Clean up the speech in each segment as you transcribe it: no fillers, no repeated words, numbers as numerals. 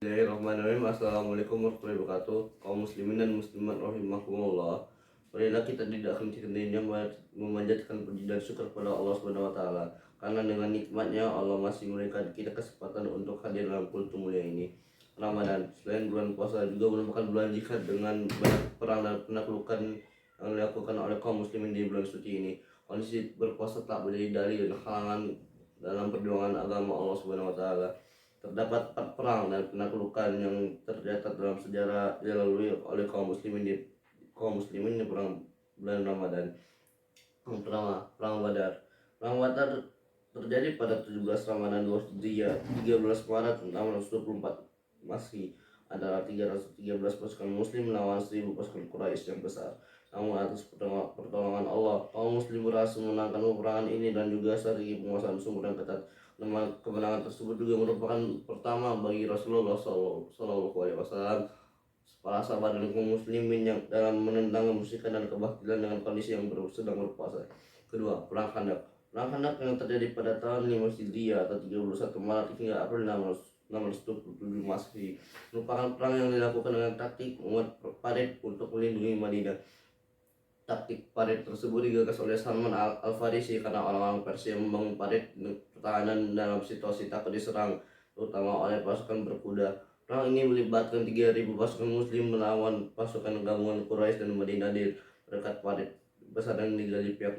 Bismillahirrahmanirrahim. Assalamualaikum warahmatullahi wabarakatuh. Kaum muslimin dan muslimat rahimakumullah. Marilah kita tidak henti-hentinya memanjatkan puji dan syukur kepada Allah Subhanahu wa taala. Karena dengan nikmatnya Allah masih memberikan kita kesempatan untuk hadir dalam kultum mulia ini. Ramadan, selain bulan puasa, juga merupakan bulan jihad dengan banyak perang dan penaklukan yang dilakukan oleh kaum muslimin di bulan suci ini. Kondisi berpuasa tak menjadi dalil dan halangan dalam perjuangan agama Allah Subhanahu wa taala. Terdapat 4 perang dan penaklukan yang tercatat dalam sejarah dilalui oleh kaum muslimin di perang bulan Ramadan. Yang pertama, perang Badar. Perang Badar terjadi pada 17 Ramadan 13 Maret 624 Masehi adalah 313 pasukan muslim melawan 1000 pasukan Quraisy yang besar. Namun atas pertolongan Allah, kaum muslim berhasil menangkan peperangan ini dan juga strategi penguasaan sumber yang ketat. Kemenangan tersebut juga merupakan pertama bagi Rasulullah SAW, para sahabat dan kaum muslimin yang dalam menentang kemusyrikan dan kebatilan dengan kondisi yang sedang berpuasa. Kedua, perang Khandaq. Perang Khandaq yang terjadi pada tahun 5 Hijriah atau 31 Maret hingga April 627 Masehi merupakan perang yang dilakukan dengan taktik membuat parit untuk melindungi Madinah. Taktik parit tersebut digagas oleh Salman Al-Farisi karena orang-orang Persia membangun parit pertahanan dalam situasi takut diserang, terutama oleh pasukan berkuda. Perang ini melibatkan 3.000 pasukan muslim melawan pasukan gabungan Quraisy dan Madinah di dekat parit besar yang digali pihak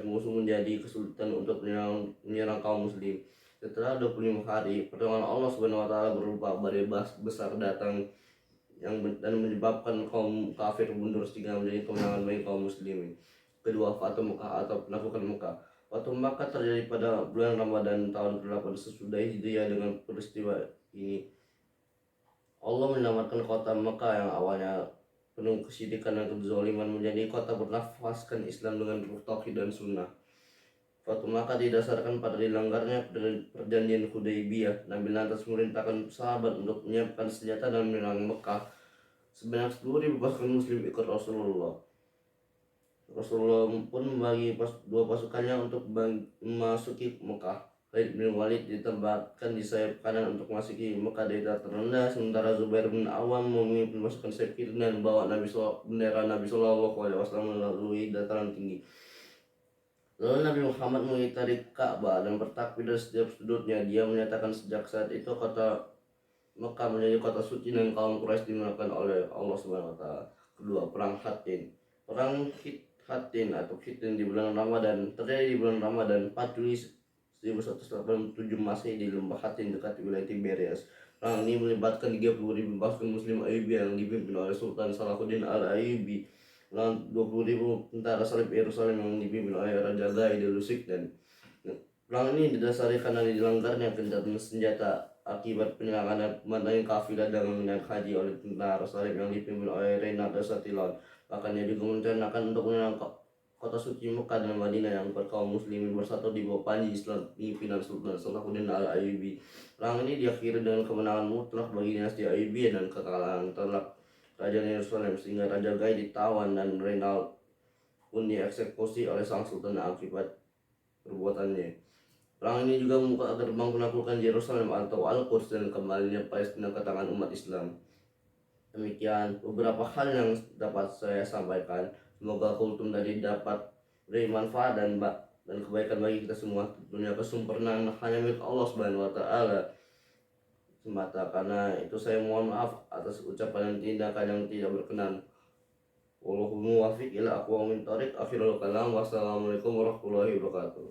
musuh menjadi kesulitan untuk menyerang kaum muslim. Setelah 25 hari, pertolongan Allah Subhanahu wa taala berupa badai besar datang dan menyebabkan kaum kafir mundur sehingga menjadi kemenangan bagi kaum muslimin. Kedua, Fatu Mekah atau penaklukan Mekah. Fatu Mekah terjadi pada bulan Ramadan tahun ke-8 sesudah Hijriah. Dengan peristiwa ini Allah menyelamatkan kota Mekah yang awalnya penuh kesyirikan dan kezaliman menjadi kota bernafaskan Islam dengan tauhid dan sunnah. Fatu Makkah didasarkan pada dilanggarnya perjanjian Hudaybiyah. Nabi lantas memerintahkan sahabat untuk menyiapkan senjata dan menyerang Mekah. Sebanyak 10.000 pasukan muslim ikut Rasulullah. Rasulullah pun membagi dua pasukannya untuk memasuki Mekah. Khalid bin Walid ditempatkan di sayap kanan untuk memasuki Mekah dari dataran terendah, sementara Zubair bin Awam memimpin pasukan sayap kiri dan membawa bendera Nabi Shallallahu Alaihi Wasallam melalui dataran tinggi. Lalu Nabi Muhammad mengitari Ka'bah dan bertakbir dari setiap sudutnya. Dia menyatakan sejak saat itu kota Mekah menjadi kota suci dan kaum Quraisy dimenangkan oleh Allah Subhanahu wa taala. Kedua, perang Hattin. Perang Hattin atau Hittin di bulan Ramadan terjadi di bulan Ramadan 4 Juli 1187 Masehi di lembah Hattin dekat wilayah Tiberias. Perang ini melibatkan 30.000 pasukan muslim Ayyubi yang dipimpin oleh Sultan Salahuddin Al-Ayyubi, melawan 20.000 tentara salib Yerusalem yang dipimpin oleh Raja Zaid al-Lusik. Dan perang ini didasari karena dilanggarnya gencatan senjata akibat penyerangan dan pemantauan kafilah dalam minat haji oleh tentara salib yang dipimpin oleh Reynald Satilon. Bahkan ia juga merencanakan untuk menyerang kota suci Mekah dan Madinah yang kaum muslimin bersatu di bawah panji Islam pimpinan Sultan Salahuddin Al-Ayyubi. Perang ini diakhiri dengan kemenangan mutlak bagi dinasti Ayyubi dan kekalahan telak Raja Yerusalem, sehingga Raja Gai ditawan dan Reynald pun dieksekusi oleh sang sultan akibat perbuatannya. Perang ini juga membuka gerbang penaklukan Yerusalem atau Al-Quds dan kembalinya Palestina ke tangan umat Islam. Demikian beberapa hal yang dapat saya sampaikan. Semoga kultum tadi dapat beri manfaat dan kebaikan bagi kita semua. Tentunya kesempurnaan hanya milik Allah Subhanahu wa taala semata. Karena itu saya mohon maaf atas ucapan dan tindakan yang tidak berkenan. Wallahul muwaffiq ila aqwamit thoriq. Akhirul kalam. Wassalamualaikum warahmatullahi wabarakatuh.